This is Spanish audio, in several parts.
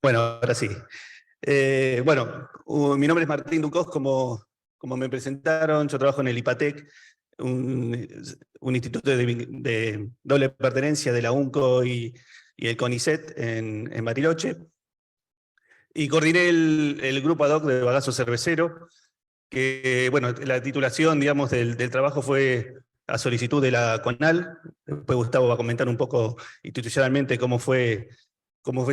Bueno, ahora sí. Mi nombre es Martín Ducós, como me presentaron, yo trabajo en el IPATEC, un instituto de doble pertenencia de la UNCO y el CONICET en Bariloche, y coordiné el grupo ad hoc de bagazo cervecero, que, bueno, la titulación, digamos, del trabajo fue a solicitud de la CONAL. Después Gustavo va a comentar un poco institucionalmente cómo fue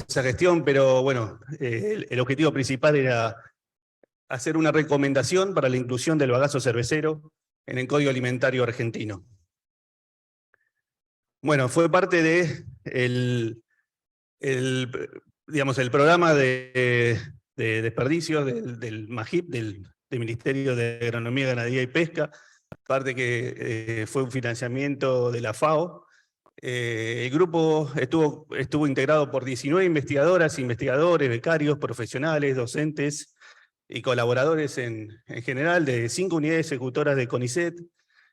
esa gestión, pero bueno, el objetivo principal era hacer una recomendación para la inclusión del bagazo cervecero en el Código Alimentario argentino. Bueno, fue parte de digamos, el programa de desperdicios del MAGIP, del Ministerio de Agronomía, Ganadería y Pesca, parte que fue un financiamiento de la FAO. El grupo estuvo integrado por 19 investigadoras, investigadores, becarios, profesionales, docentes y colaboradores en general de 5 unidades ejecutoras de CONICET,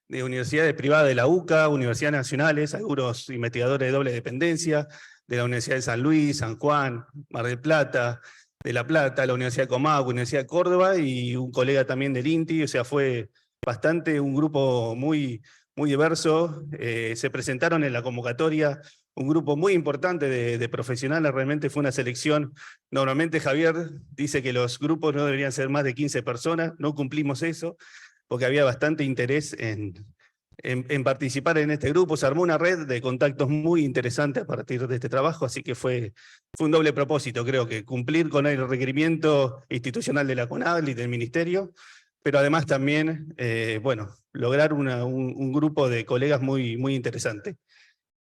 de universidades privadas de la UCA, universidades nacionales, algunos investigadores de doble dependencia, de la Universidad de San Luis, San Juan, Mar del Plata, de La Plata, la Universidad de Comahue, Universidad de Córdoba y un colega también del INTI, o sea, fue bastante un grupo muy diverso. Se presentaron en la convocatoria un grupo muy importante de profesionales, realmente fue una selección. Normalmente Javier dice que los grupos no deberían ser más de 15 personas, no cumplimos eso, porque había bastante interés en participar en este grupo. Se armó una red de contactos muy interesante a partir de este trabajo, así que fue un doble propósito, creo que cumplir con el requerimiento institucional de la CONAL y del Ministerio, pero además también, bueno, lograr un grupo de colegas muy interesante.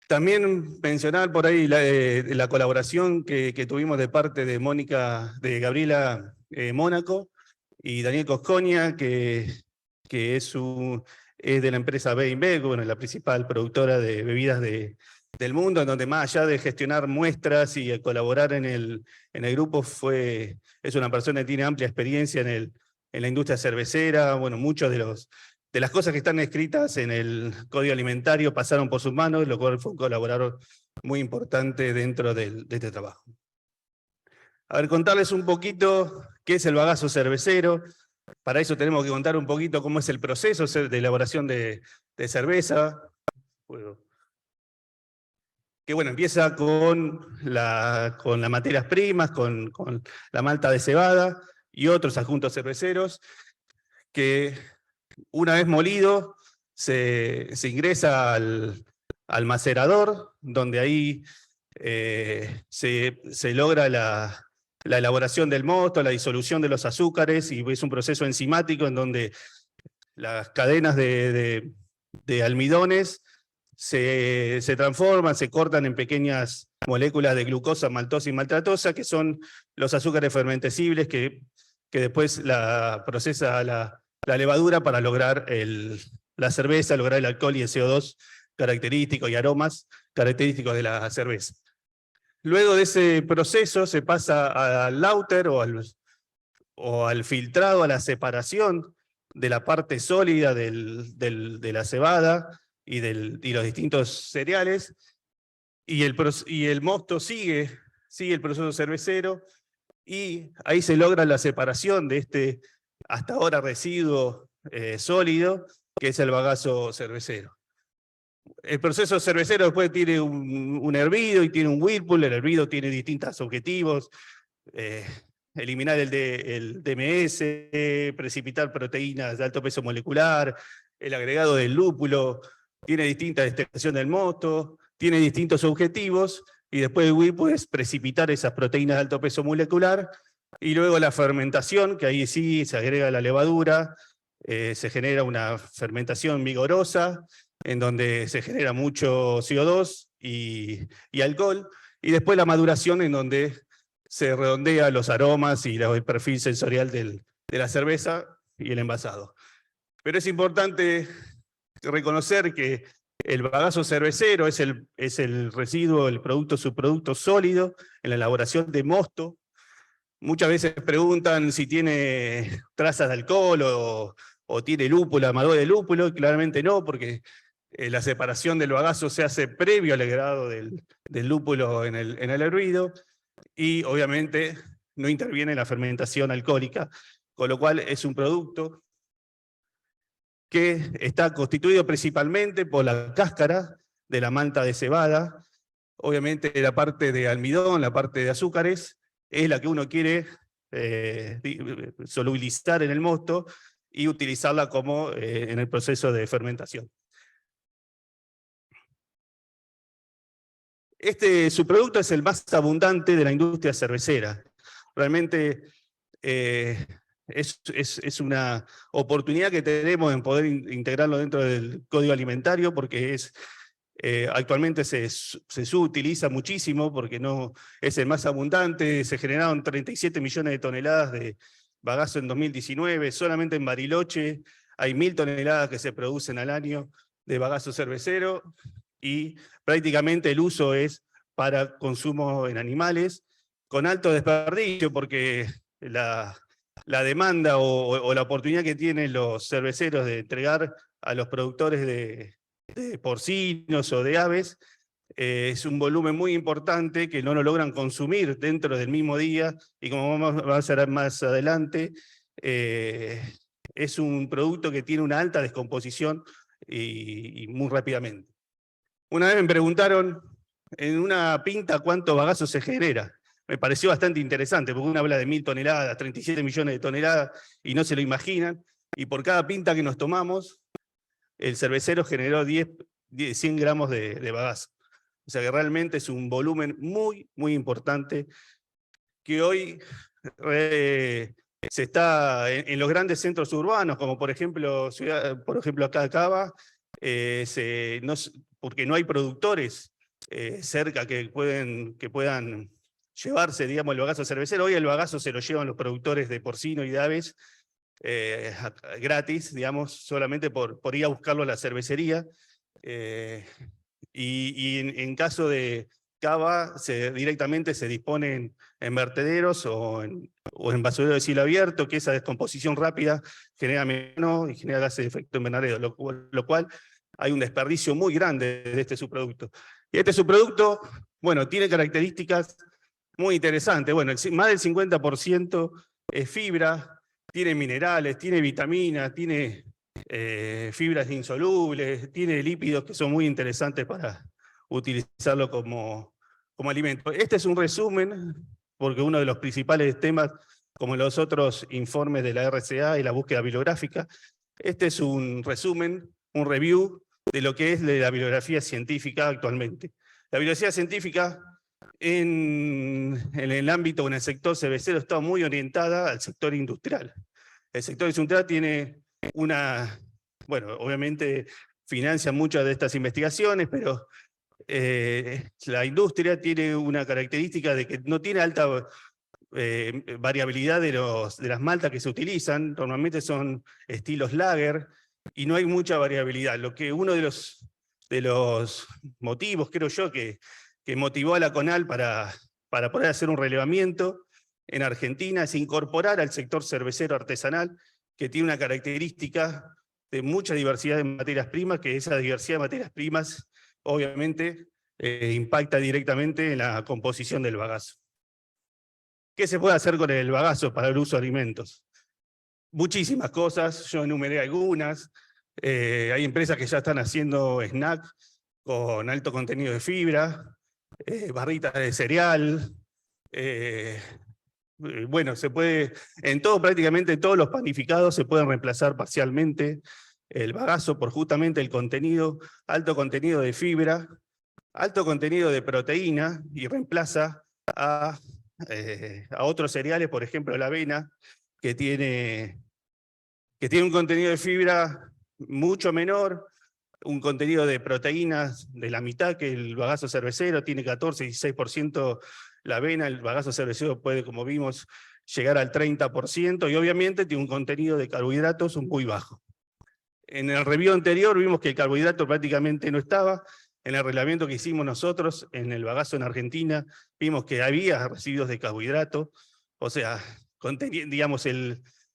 También mencionar por ahí la colaboración que tuvimos de parte de Gabriela Mónaco y Daniel Cosconia, que es de la empresa B&B, bueno, la principal productora de bebidas del mundo, en donde más allá de gestionar muestras y colaborar en el grupo, es una persona que tiene amplia experiencia en la industria cervecera. Bueno, muchos de las cosas que están escritas en el Código Alimentario pasaron por sus manos, lo cual fue un colaborador muy importante dentro de este trabajo. A ver, contarles un poquito qué es el bagazo cervecero. Para eso tenemos que contar un poquito cómo es el proceso de elaboración de cerveza. Que bueno, empieza con las materias primas, con la malta de cebada y otros adjuntos cerveceros, que una vez molido se ingresa al macerador, donde ahí se logra la elaboración del mosto, la disolución de los azúcares, y es un proceso enzimático en donde las cadenas de almidones se transforman, se cortan en pequeñas moléculas de glucosa, maltosa y maltatosa, que son los azúcares fermentescibles que después la procesa la levadura para lograr la cerveza, lograr el alcohol y el CO2 característicos y aromas característicos de la cerveza. Luego de ese proceso se pasa al lauter o al filtrado, a la separación de la parte sólida de la cebada y los distintos cereales, y el mosto sigue el proceso cervecero, y ahí se logra la separación de este hasta ahora residuo sólido, que es el bagazo cervecero. El proceso cervecero después tiene un hervido y tiene un whirlpool. El hervido tiene distintos objetivos: eliminar el DMS, precipitar proteínas de alto peso molecular, el agregado del lúpulo, tiene distinta destilación del mosto, tiene distintos objetivos, y después el whirlpool es precipitar esas proteínas de alto peso molecular, y luego la fermentación, que ahí sí se agrega la levadura, se genera una fermentación vigorosa, en donde se genera mucho CO2 y alcohol, y después la maduración, en donde se redondea los aromas y el perfil sensorial de la cerveza y el envasado. Pero es importante reconocer que el bagazo cervecero es el residuo, el subproducto sólido en la elaboración de mosto. Muchas veces preguntan si tiene trazas de alcohol o tiene lúpulo, amargor de lúpulo. Claramente no, porque La separación del bagazo se hace previo al agregado del lúpulo en el hervido, y obviamente no interviene la fermentación alcohólica, con lo cual es un producto que está constituido principalmente por la cáscara de la malta de cebada. Obviamente la parte de almidón, la parte de azúcares, es la que uno quiere solubilizar en el mosto y utilizarla como en el proceso de fermentación. Este subproducto es el más abundante de la industria cervecera. Realmente es una oportunidad que tenemos en poder integrarlo dentro del código alimentario, porque actualmente se subutiliza muchísimo, porque no es el más abundante. Se generaron 37 millones de toneladas de bagazo en 2019, solamente en Bariloche hay 1000 toneladas que se producen al año de bagazo cervecero, y prácticamente el uso es para consumo en animales, con alto desperdicio, porque la demanda o la oportunidad que tienen los cerveceros de entregar a los productores de porcinos o de aves es un volumen muy importante que no lo logran consumir dentro del mismo día, y como vamos a ver más adelante, es un producto que tiene una alta descomposición y muy rápidamente. Una vez me preguntaron en una pinta cuánto bagazo se genera. Me pareció bastante interesante, porque uno habla de 1000 toneladas, 37 millones de toneladas, y no se lo imaginan. Y por cada pinta que nos tomamos, el cervecero generó 100 gramos de bagazo. O sea que realmente es un volumen muy, muy importante, que hoy se está en los grandes centros urbanos, como por ejemplo acá Cava, porque no hay productores cerca que puedan llevarse, digamos, el bagazo cervecero. Hoy el bagazo se lo llevan los productores de porcino y de aves gratis, digamos, solamente por ir a buscarlo a la cervecería. Y en caso de cava, directamente se disponen en vertederos o en basurero de cielo abierto, que esa descomposición rápida genera metano y genera gases de efecto invernadero, lo cual hay un desperdicio muy grande de este subproducto. Y este subproducto, bueno, tiene características muy interesantes. Bueno, más del 50% es fibra, tiene minerales, tiene vitaminas, tiene fibras insolubles, tiene lípidos que son muy interesantes para utilizarlo como alimento. Este es un resumen, porque uno de los principales temas, como los otros informes de la RCA y la búsqueda bibliográfica, este es un resumen, un review de lo que es la bibliografía científica actualmente. La bibliografía científica en el ámbito o en el sector cervecero está muy orientada al sector industrial. El sector industrial tiene bueno, obviamente financia muchas de estas investigaciones, pero la industria tiene una característica de que no tiene alta variabilidad de las maltas que se utilizan. Normalmente son estilos lager y no hay mucha variabilidad. Lo que uno de los motivos, creo yo, que motivó a la CONAL para poder hacer un relevamiento en Argentina es incorporar al sector cervecero artesanal, que tiene una característica de mucha diversidad de materias primas, que esa diversidad de materias primas obviamente impacta directamente en la composición del bagazo. ¿Qué se puede hacer con el bagazo para el uso de alimentos? Muchísimas cosas, yo enumeré algunas. Hay empresas que ya están haciendo snacks con alto contenido de fibra, barritas de cereal, bueno, se puede, prácticamente todos los panificados se pueden reemplazar parcialmente el bagazo por justamente el contenido, alto contenido de fibra, alto contenido de proteína, y reemplaza a otros cereales, por ejemplo la avena, que tiene un contenido de fibra mucho menor, un contenido de proteínas de la mitad que el bagazo cervecero, tiene 14-16% la avena, el bagazo cervecero puede, como vimos, llegar al 30%, y obviamente tiene un contenido de carbohidratos muy bajo. En el review anterior vimos que el carbohidrato prácticamente no estaba. En el reglamento que hicimos nosotros, en el bagazo en Argentina, vimos que había residuos de carbohidrato. O sea, digamos,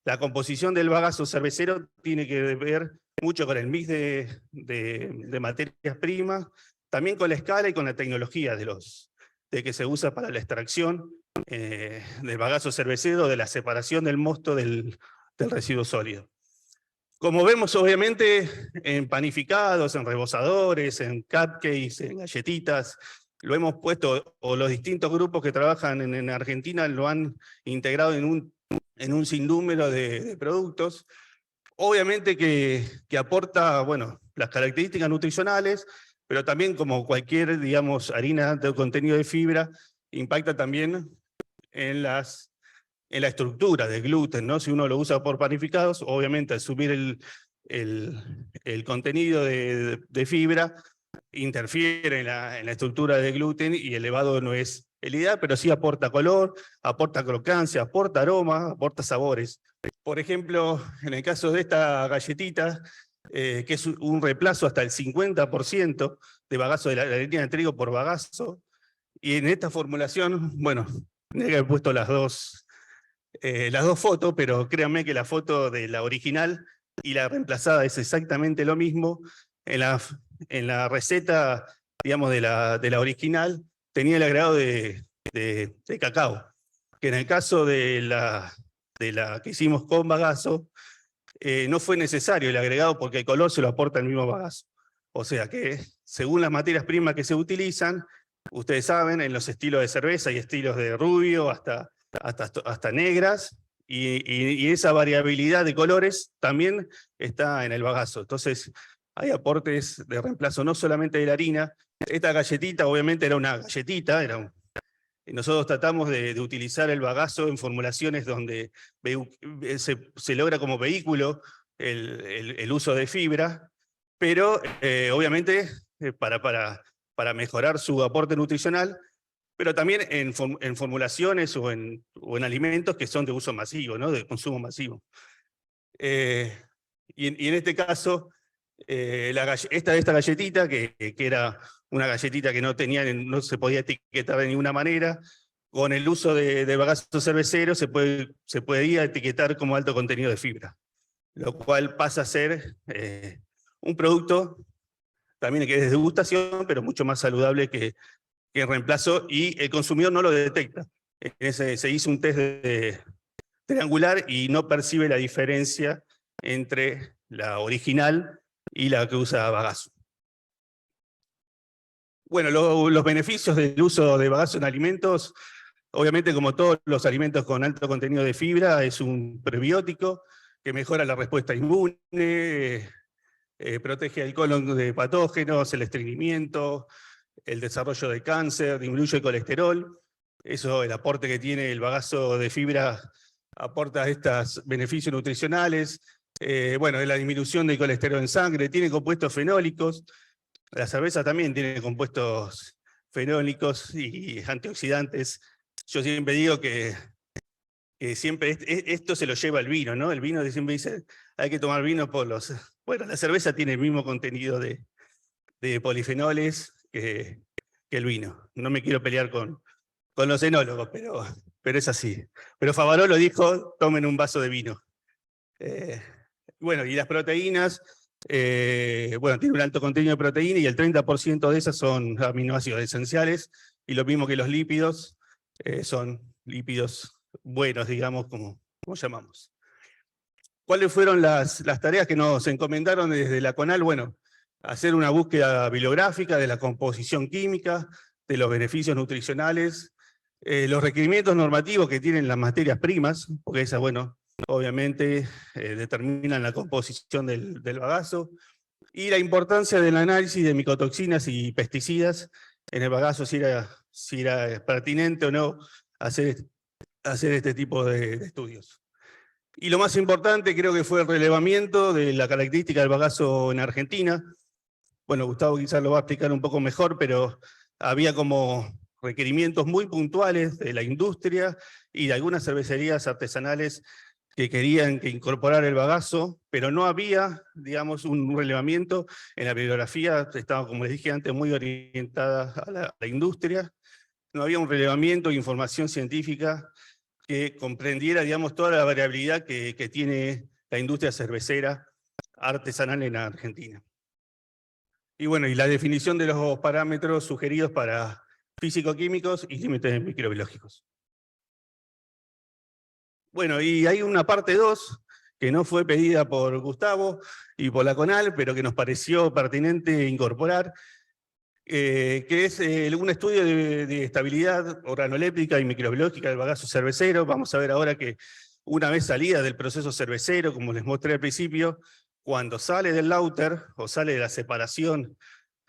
la composición del bagazo cervecero tiene que ver mucho con el mix de materias primas, también con la escala y con la tecnología de que se usa para la extracción del bagazo cervecero, de la separación del mosto del residuo sólido. Como vemos, obviamente, en panificados, en rebosadores, en cupcakes, en galletitas, lo hemos puesto, o los distintos grupos que trabajan en Argentina lo han integrado en un sinnúmero de productos. Obviamente que aporta, bueno, las características nutricionales, pero también como cualquier, digamos, harina de contenido de fibra, impacta también en la estructura del gluten, ¿no? Si uno lo usa por panificados, obviamente al subir el contenido de fibra, interfiere en la estructura del gluten y elevado no es el ideal, pero sí aporta color, aporta crocancia, aporta aroma, aporta sabores. Por ejemplo, en el caso de esta galletita, que es un reemplazo hasta el 50% de bagazo de la harina de trigo por bagazo, y en esta formulación, bueno, tenía que haber puesto las dos fotos, pero créanme que la foto de la original y la reemplazada es exactamente lo mismo. En la receta, digamos, de la original, tenía el agregado de cacao, que en el caso de la que hicimos con bagazo, no fue necesario el agregado porque el color se lo aporta el mismo bagazo. O sea que, según las materias primas que se utilizan, ustedes saben, en los estilos de cerveza hay estilos de rubio hasta negras, y esa variabilidad de colores también está en el bagazo. Entonces, hay aportes de reemplazo no solamente de la harina. Esta galletita obviamente era una galletita, nosotros tratamos de utilizar el bagazo en formulaciones donde se logra como vehículo el uso de fibra, pero obviamente para mejorar su aporte nutricional, pero también en formulaciones o en alimentos que son de uso masivo, ¿no? De consumo masivo. Y en este caso, esta galletita, que era una galletita que no se podía etiquetar de ninguna manera, con el uso de bagazo cervecero se podía etiquetar como alto contenido de fibra, lo cual pasa a ser un producto también que es de degustación, pero mucho más saludable que el reemplazo, y el consumidor no lo detecta. Se hizo un test triangular y no percibe la diferencia entre la original y la que usa bagazo. Bueno, los beneficios del uso de bagazo en alimentos, obviamente como todos los alimentos con alto contenido de fibra, es un prebiótico que mejora la respuesta inmune, protege al colon de patógenos, el estreñimiento, el desarrollo de cáncer, disminuye el colesterol. Eso, el aporte que tiene el bagazo de fibra, aporta estos beneficios nutricionales. Bueno, la disminución del colesterol en sangre, tiene compuestos fenólicos. La cerveza también tiene compuestos fenólicos y antioxidantes. Yo siempre digo que siempre esto se lo lleva el vino, ¿no? El vino siempre dice, hay que tomar vino por los... Bueno, la cerveza tiene el mismo contenido de polifenoles que el vino. No me quiero pelear con los enólogos, pero es así. Pero Favaró lo dijo, tomen un vaso de vino. Bueno, y las proteínas, bueno, tiene un alto contenido de proteína y el 30% de esas son aminoácidos esenciales, y lo mismo que los lípidos, son lípidos buenos, digamos, como llamamos. ¿Cuáles fueron las tareas que nos encomendaron desde la CONAL? Bueno, hacer una búsqueda bibliográfica de la composición química, de los beneficios nutricionales, los requerimientos normativos que tienen las materias primas, porque esas, bueno, obviamente determinan la composición del bagazo, y la importancia del análisis de micotoxinas y pesticidas en el bagazo, si era pertinente o no hacer este tipo de estudios. Y lo más importante creo que fue el relevamiento de la característica del bagazo en Argentina. Bueno, Gustavo quizás lo va a explicar un poco mejor, pero había como requerimientos muy puntuales de la industria y de algunas cervecerías artesanales que querían incorporar el bagazo, pero no había, digamos, un relevamiento en la bibliografía. Estaba, como les dije antes, muy orientada a la industria. No había un relevamiento de información científica que comprendiera, digamos, toda la variabilidad que tiene la industria cervecera artesanal en Argentina. Y bueno, y la definición de los parámetros sugeridos para físico-químicos y límites microbiológicos. Bueno, y hay una parte 2 que no fue pedida por Gustavo y por la CONAL, pero que nos pareció pertinente incorporar, que es un estudio de estabilidad organoléptica y microbiológica del bagazo cervecero. Vamos a ver ahora que una vez salida del proceso cervecero, como les mostré al principio, cuando sale del lauter o sale de la separación,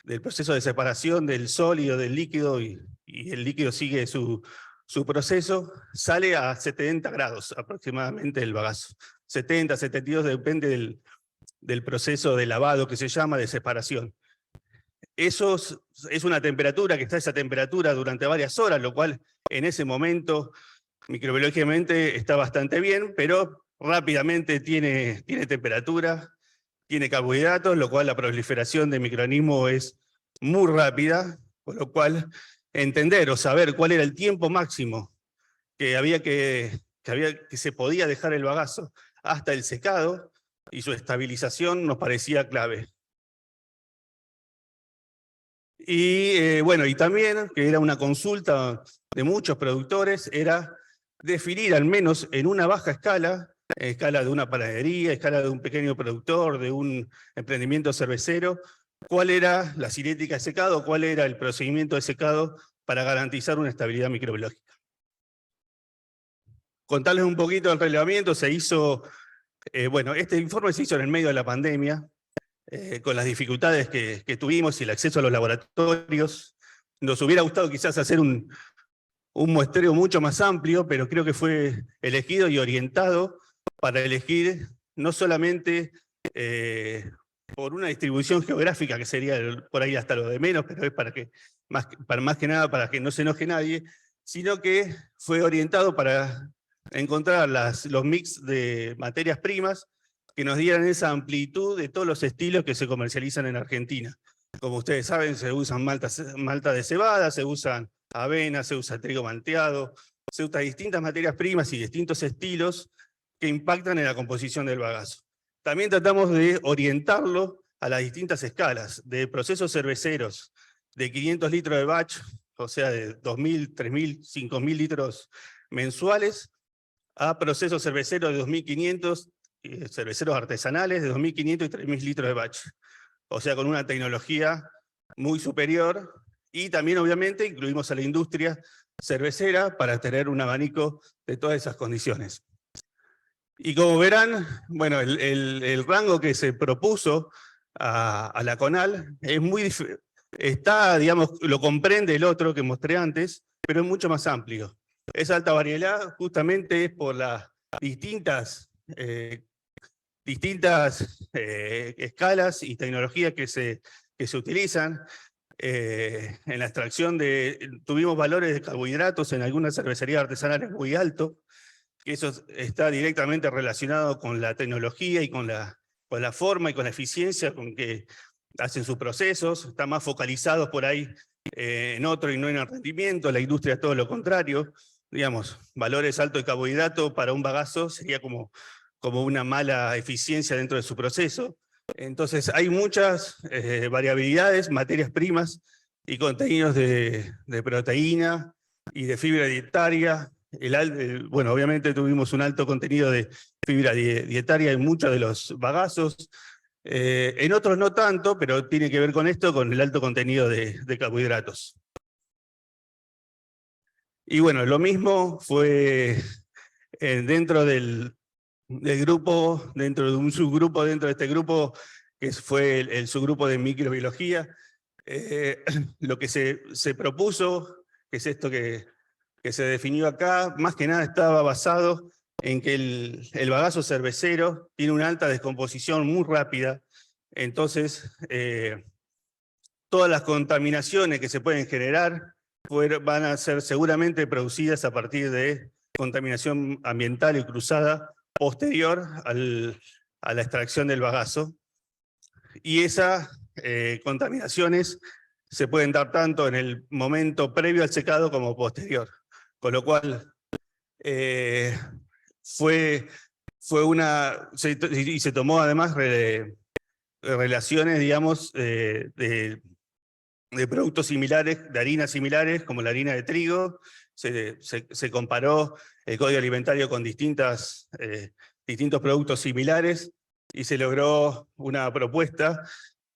del proceso de separación del sólido, del líquido, y el líquido sigue su proceso, sale a 70 grados aproximadamente el bagazo. 70, 72, depende del proceso de lavado que se llama de separación. Eso es una temperatura que está a esa temperatura durante varias horas, lo cual en ese momento microbiológicamente está bastante bien, pero rápidamente tiene temperatura, tiene carbohidratos, lo cual la proliferación de microorganismos es muy rápida, por lo cual entender o saber cuál era el tiempo máximo que se podía dejar el bagazo hasta el secado y su estabilización nos parecía clave. Y bueno, y también, que era una consulta de muchos productores, era definir al menos en una baja escala de una panadería, escala de un pequeño productor, de un emprendimiento cervecero, cuál era la cinética de secado, cuál era el procedimiento de secado para garantizar una estabilidad microbiológica. Contarles un poquito del relevamiento, se hizo, bueno, este informe se hizo en el medio de la pandemia, con las dificultades que tuvimos y el acceso a los laboratorios. Nos hubiera gustado quizás hacer un muestreo mucho más amplio, pero creo que fue elegido y orientado para elegir no solamente por una distribución geográfica, que sería por ahí hasta lo de menos, pero es más que nada para que no se enoje nadie, sino que fue orientado para encontrar los mix de materias primas que nos dieran esa amplitud de todos los estilos que se comercializan en Argentina. Como ustedes saben, se usan malta de cebada, se usan avena, se usa trigo malteado, se usan distintas materias primas y distintos estilos que impactan en la composición del bagazo. También tratamos de orientarlo a las distintas escalas, de procesos cerveceros de 500 litros de batch, o sea, de 2.000, 3.000, 5.000 litros mensuales, a procesos cerveceros de 2.500, cerveceros artesanales de 2.500 y 3.000 litros de batch. O sea, con una tecnología muy superior, y también obviamente incluimos a la industria cervecera para tener un abanico de todas esas condiciones. Y como verán, bueno, el rango que se propuso a la CONAL es está, digamos, lo comprende el otro que mostré antes, pero es mucho más amplio. Esa alta variedad justamente es por las distintas escalas y tecnologías que se utilizan. En la extracción tuvimos valores de carbohidratos en algunas cervecerías artesanales muy altos, que eso está directamente relacionado con la tecnología y con la forma y con la eficiencia con que hacen sus procesos, están más focalizados por ahí en otro y no en el rendimiento. La industria es todo lo contrario, digamos, valores altos de carbohidrato para un bagazo sería como una mala eficiencia dentro de su proceso. Entonces hay muchas variabilidades, materias primas y contenidos de proteína y de fibra dietaria. Bueno, obviamente tuvimos un alto contenido de fibra dietaria en muchos de los bagazos. En otros no tanto, pero tiene que ver con esto, con el alto contenido de carbohidratos. Y bueno, lo mismo fue dentro del grupo, dentro de un subgrupo, dentro de este grupo, que fue el subgrupo de microbiología. Lo que se propuso, que es esto que se definió acá, más que nada estaba basado en que el bagazo cervecero tiene una alta descomposición muy rápida, entonces todas las contaminaciones que se pueden generar van a ser seguramente producidas a partir de contaminación ambiental y cruzada posterior a la extracción del bagazo. Y esas contaminaciones se pueden dar tanto en el momento previo al secado como posterior. Con lo cual, se tomó además relaciones, digamos, de productos similares, de harinas similares, como la harina de trigo. Se comparó el código alimentario con distintos productos similares y se logró una propuesta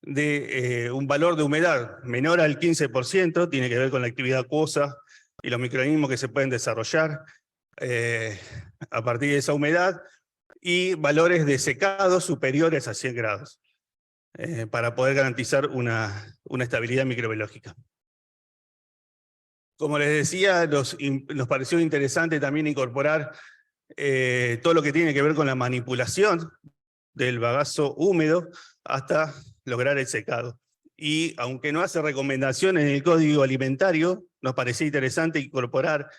de un valor de humedad menor al 15%, tiene que ver con la actividad acuosa y los microorganismos que se pueden desarrollar a partir de esa humedad, y valores de secado superiores a 100 grados, para poder garantizar una estabilidad microbiológica. Como les decía, nos pareció interesante también incorporar todo lo que tiene que ver con la manipulación del bagazo húmedo hasta lograr el secado. Y aunque no hace recomendaciones en el código alimentario, nos parecía interesante incorporar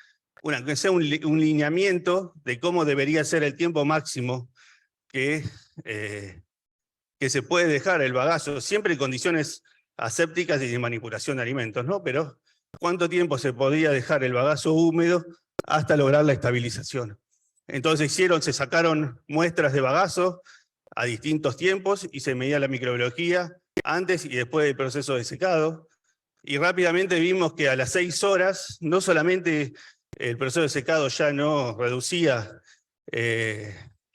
aunque sea un lineamiento de cómo debería ser el tiempo máximo que se puede dejar el bagazo, siempre en condiciones asépticas y de manipulación de alimentos, ¿no? Pero ¿cuánto tiempo se podía dejar el bagazo húmedo hasta lograr la estabilización? Entonces se sacaron muestras de bagazo a distintos tiempos y se medía la microbiología antes y después del proceso de secado. Y rápidamente vimos que a las 6 horas, no solamente el proceso de secado ya no reducía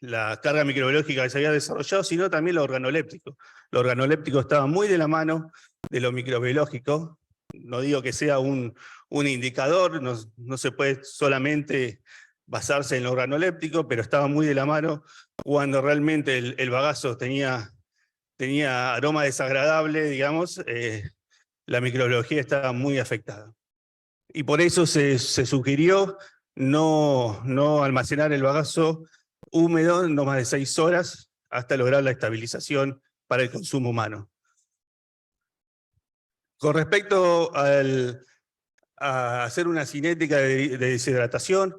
la carga microbiológica que se había desarrollado, sino también lo organoléptico. Lo organoléptico estaba muy de la mano de lo microbiológico. No digo que sea un indicador, no se puede solamente basarse en lo organoléptico, pero estaba muy de la mano cuando realmente el bagazo tenía aroma desagradable, digamos, la microbiología estaba muy afectada. Y por eso se sugirió no almacenar el bagazo húmedo no más de 6 horas hasta lograr la estabilización para el consumo humano. Con respecto a hacer una cinética de deshidratación,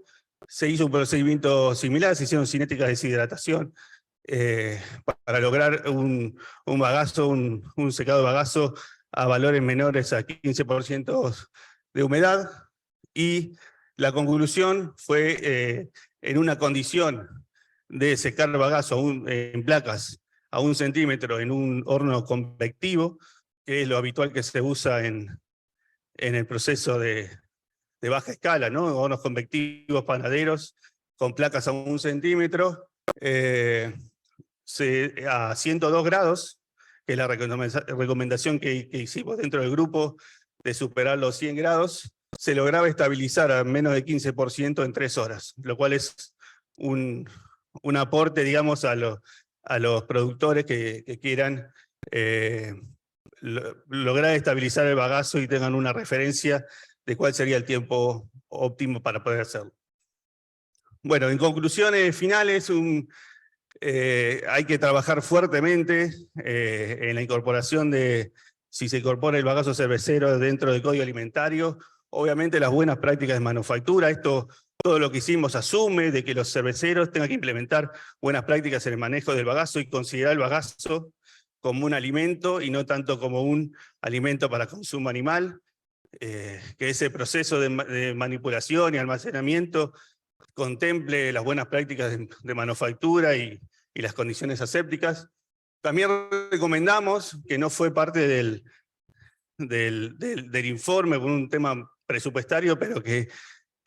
se hizo un procedimiento similar, se hicieron cinéticas de deshidratación para lograr un bagazo, un secado de bagazo a valores menores a 15% de humedad, y la conclusión fue en una condición de secar bagazo en placas a 1 centímetro en un horno convectivo, que es lo habitual que se usa en el proceso de baja escala, ¿no? Hornos convectivos panaderos con placas a 1 centímetro, a 102 grados, que es la recomendación que hicimos dentro del grupo de superar los 100 grados, se lograba estabilizar a menos de 15% en 3 horas, lo cual es un aporte, digamos, a los productores que quieran lograr estabilizar el bagazo y tengan una referencia de cuál sería el tiempo óptimo para poder hacerlo. Bueno, en conclusiones finales, hay que trabajar fuertemente en la incorporación si se incorpora el bagazo cervecero dentro del código alimentario, obviamente las buenas prácticas de manufactura. Todo lo que hicimos asume de que los cerveceros tengan que implementar buenas prácticas en el manejo del bagazo y considerar el bagazo como un alimento y no tanto como un alimento para consumo animal, que ese proceso de manipulación y almacenamiento contemple las buenas prácticas de manufactura y las condiciones asépticas. También recomendamos, que no fue parte del informe por un tema presupuestario, pero que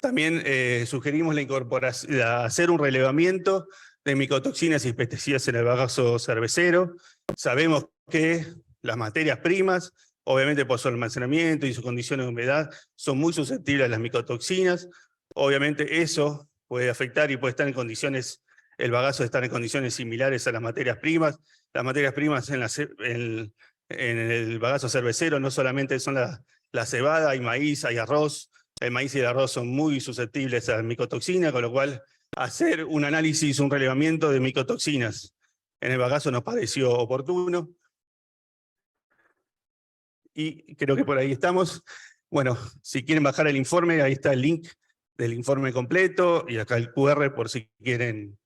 también sugerimos la incorporación, hacer un relevamiento de micotoxinas y pesticidas en el bagazo cervecero. Sabemos que las materias primas, obviamente por su almacenamiento y sus condiciones de humedad, son muy susceptibles a las micotoxinas. Obviamente eso puede afectar y puede estar en condiciones, el bagazo está en condiciones similares a las materias primas. Las materias primas en el bagazo cervecero no solamente son la cebada, hay maíz, hay arroz. El maíz y el arroz son muy susceptibles a micotoxinas, con lo cual hacer un análisis, un relevamiento de micotoxinas en el bagazo nos pareció oportuno. Y creo que por ahí estamos. Bueno, si quieren bajar el informe, ahí está el link del informe completo, y acá el QR por si quieren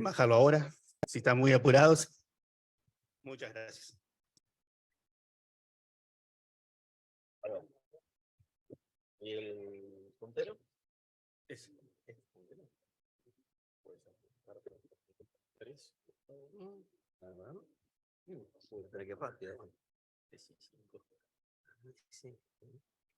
bajarlo ahora, si están muy apurados. Muchas gracias. ¿Y el puntero? Es puntero. Puede ser. 3. Qué rápido. 15.